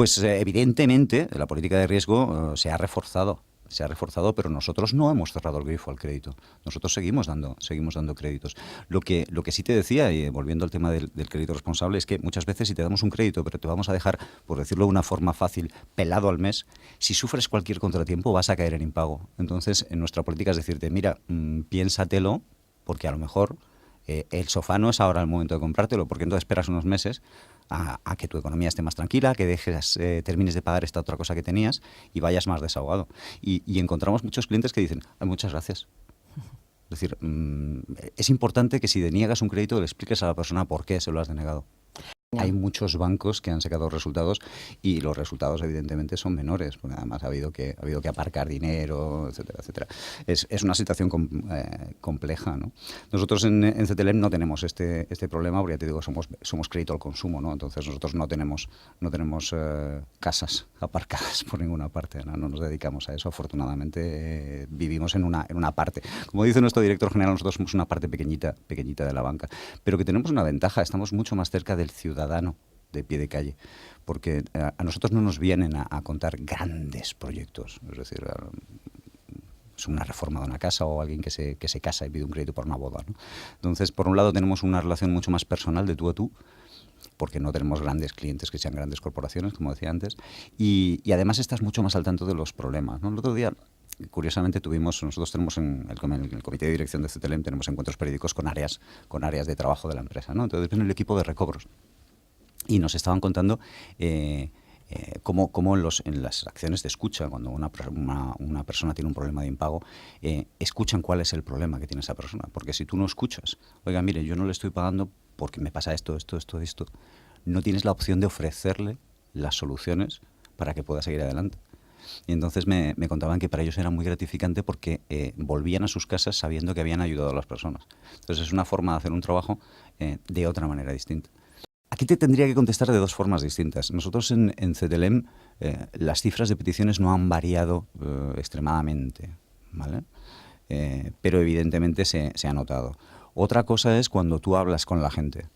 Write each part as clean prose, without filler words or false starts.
Pues evidentemente la política de riesgo se ha reforzado. Se ha reforzado, pero nosotros no hemos cerrado el grifo al crédito. Nosotros seguimos dando créditos. Lo que sí te decía, y volviendo al tema del crédito responsable, es que muchas veces si te damos un crédito, pero te vamos a dejar, por decirlo de una forma fácil, pelado al mes, si sufres cualquier contratiempo vas a caer en impago. Entonces, en nuestra política es decirte, mira, piénsatelo, porque a lo mejor el sofá no es ahora el momento de comprártelo, porque entonces esperas unos meses a que tu economía esté más tranquila, que termines de pagar esta otra cosa que tenías y vayas más desahogado. Y encontramos muchos clientes que dicen, "Ay, muchas gracias". Es decir, es importante que si deniegas un crédito le expliques a la persona por qué se lo has denegado. Hay muchos bancos que han sacado resultados y los resultados evidentemente son menores, porque además ha habido que aparcar dinero, etcétera, etcétera. Es una situación compleja, ¿no? Nosotros en CTLM no tenemos este problema, porque ya te digo, somos crédito al consumo, ¿no? Entonces nosotros no tenemos casas aparcadas por ninguna parte, ¿no? No nos dedicamos a eso, afortunadamente vivimos en una parte. Como dice nuestro director general, nosotros somos una parte pequeñita de la banca, pero que tenemos una ventaja, estamos mucho más cerca del ciudadano de pie de calle, porque a nosotros no nos vienen a contar grandes proyectos, es decir, es una reforma de una casa o alguien que se casa y pide un crédito para una boda, ¿no? Entonces, por un lado tenemos una relación mucho más personal de tú a tú, porque no tenemos grandes clientes que sean grandes corporaciones, como decía antes, y además estás mucho más al tanto de los problemas, ¿no? El otro día, curiosamente, nosotros tenemos en el comité de dirección de CTLM tenemos encuentros periódicos con áreas de trabajo de la empresa, ¿no? Entonces viene el equipo de recobros y nos estaban contando cómo en las acciones de escucha, cuando una persona tiene un problema de impago, escuchan cuál es el problema que tiene esa persona. Porque si tú no escuchas, oiga, mire, yo no le estoy pagando porque me pasa esto, no tienes la opción de ofrecerle las soluciones para que pueda seguir adelante. Y entonces me contaban que para ellos era muy gratificante porque volvían a sus casas sabiendo que habían ayudado a las personas. Entonces es una forma de hacer un trabajo de otra manera distinta. Aquí te tendría que contestar de dos formas distintas. Nosotros en CTLM las cifras de peticiones no han variado extremadamente, ¿vale? Pero evidentemente se ha notado. Otra cosa es cuando tú hablas con la gente.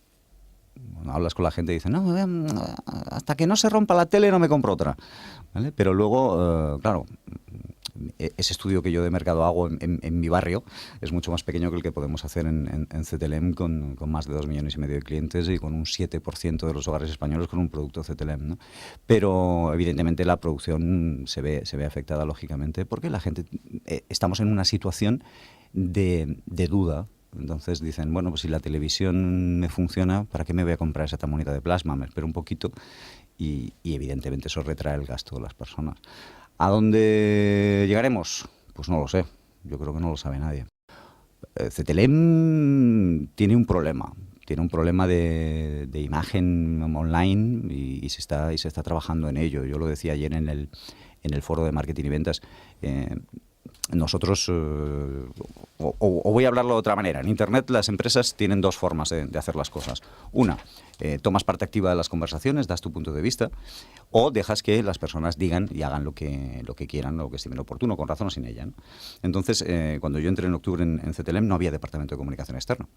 Cuando hablas con la gente y dicen, no, hasta que no se rompa la tele no me compro otra, ¿vale? Pero luego, claro, ese estudio que yo de mercado hago en mi barrio es mucho más pequeño que el que podemos hacer en CTLM con más de 2,5 millones de clientes y con un 7% de los hogares españoles con un producto CTLM, ¿no? Pero evidentemente la producción se ve afectada lógicamente porque la gente, estamos en una situación de duda. Entonces dicen, bueno, pues si la televisión me funciona, ¿para qué me voy a comprar esa tamonita de plasma? Me espero un poquito y evidentemente eso retrae el gasto de las personas. ¿A dónde llegaremos? Pues no lo sé. Yo creo que no lo sabe nadie. CTLM tiene un problema. Tiene un problema de imagen online y se está trabajando en ello. Yo lo decía ayer en el foro de marketing y ventas. Nosotros, o voy a hablarlo de otra manera, en Internet las empresas tienen dos formas de hacer las cosas. Una, tomas parte activa de las conversaciones, das tu punto de vista, o dejas que las personas digan y hagan lo que quieran, lo que estimen oportuno, con razón o sin ella, ¿no? Entonces, cuando yo entré en octubre en CTLM no había departamento de comunicación externa.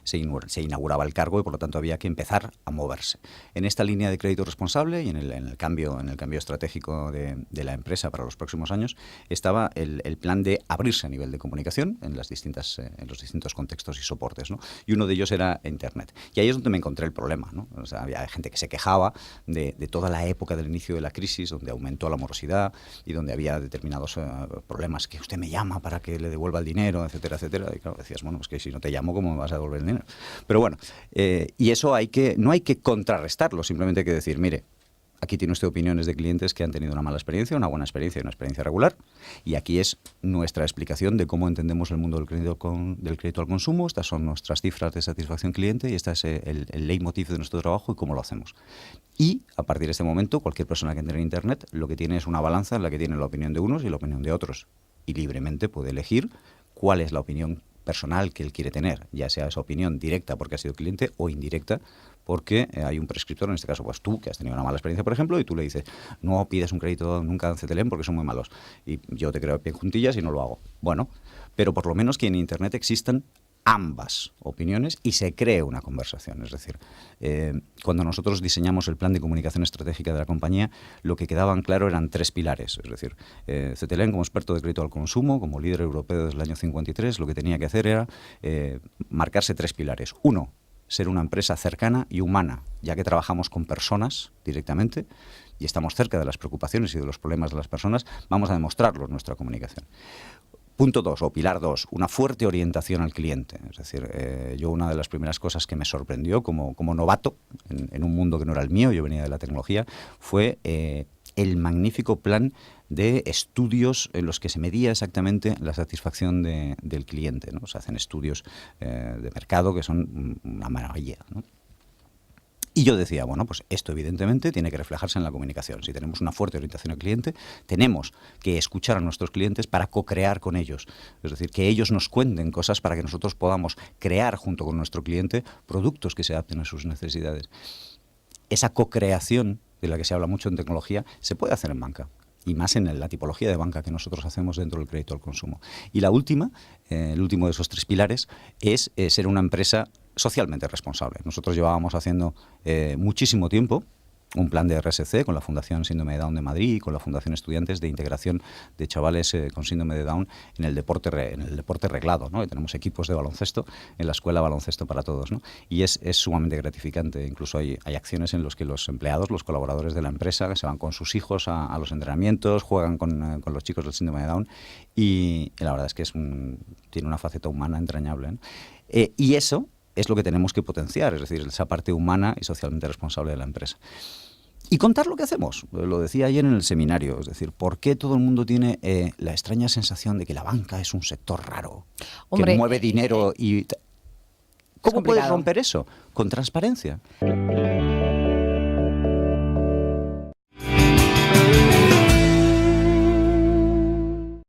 Se inauguraba el cargo y por lo tanto había que empezar a moverse. En esta línea de crédito responsable y en el cambio estratégico de la empresa para los próximos años estaba el plan de abrirse a nivel de comunicación en los distintos contextos y soportes, ¿no? Y uno de ellos era Internet. Y ahí es donde me encontré el problema, ¿no? O sea, había gente que se quejaba de toda la época del inicio de la crisis, donde aumentó la morosidad y donde había determinados problemas, que usted me llama para que le devuelva el dinero, etcétera, etcétera. Y claro, decías, bueno, pues que si no te llamo, ¿cómo me vas a devolver el dinero? Pero bueno, y eso no hay que contrarrestarlo, simplemente hay que decir, mire, aquí tiene usted opiniones de clientes que han tenido una mala experiencia, una buena experiencia y una experiencia regular, y aquí es nuestra explicación de cómo entendemos el mundo del crédito al consumo. Estas son nuestras cifras de satisfacción cliente y este es el leitmotiv de nuestro trabajo y cómo lo hacemos. Y a partir de este momento, cualquier persona que entre en Internet lo que tiene es una balanza en la que tiene la opinión de unos y la opinión de otros, y libremente puede elegir cuál es la opinión personal que él quiere tener, ya sea esa opinión directa porque ha sido cliente o indirecta porque hay un prescriptor, en este caso pues tú, que has tenido una mala experiencia, por ejemplo, y tú le dices, no pides un crédito nunca en CTLM porque son muy malos, y yo te creo bien juntillas y no lo hago. Bueno, pero por lo menos que en Internet existan ambas opiniones y se cree una conversación. Es decir, cuando nosotros diseñamos el plan de comunicación estratégica de la compañía, lo que quedaban claro eran 3 pilares. Es decir, Cetelem, como experto de crédito al consumo, como líder europeo desde el año 53, lo que tenía que hacer era marcarse 3 pilares. Uno, ser una empresa cercana y humana, ya que trabajamos con personas directamente y estamos cerca de las preocupaciones y de los problemas de las personas, vamos a demostrarlo en nuestra comunicación. Punto 2, o pilar 2, una fuerte orientación al cliente. Es decir, yo una de las primeras cosas que me sorprendió como novato en un mundo que no era el mío, yo venía de la tecnología, fue el magnífico plan de estudios en los que se medía exactamente la satisfacción del cliente, ¿no? Se hacen estudios de mercado que son una maravilla, ¿no? Y yo decía, bueno, pues esto evidentemente tiene que reflejarse en la comunicación. Si tenemos una fuerte orientación al cliente, tenemos que escuchar a nuestros clientes para co-crear con ellos. Es decir, que ellos nos cuenten cosas para que nosotros podamos crear junto con nuestro cliente productos que se adapten a sus necesidades. Esa co-creación de la que se habla mucho en tecnología se puede hacer en banca. Y más en la tipología de banca que nosotros hacemos dentro del crédito al consumo. Y la última, el último de esos 3 pilares, es ser una empresa socialmente responsable. Nosotros llevábamos haciendo muchísimo tiempo un plan de RSC con la Fundación Síndrome de Down de Madrid y con la Fundación Estudiantes de integración de chavales con síndrome de Down en el deporte reglado, ¿no? Y tenemos equipos de baloncesto en la escuela Baloncesto para Todos, ¿no? Y es sumamente gratificante. Incluso hay acciones en las que los empleados, los colaboradores de la empresa, se van con sus hijos a los entrenamientos, juegan con los chicos del síndrome de Down y la verdad es que tiene una faceta humana entrañable, ¿no? Y eso es lo que tenemos que potenciar, es decir, esa parte humana y socialmente responsable de la empresa. Y contar lo que hacemos. Lo decía ayer en el seminario, es decir, ¿por qué todo el mundo tiene la extraña sensación de que la banca es un sector raro, Hombre, que mueve dinero y... ¿Cómo puedes romper eso? Con transparencia.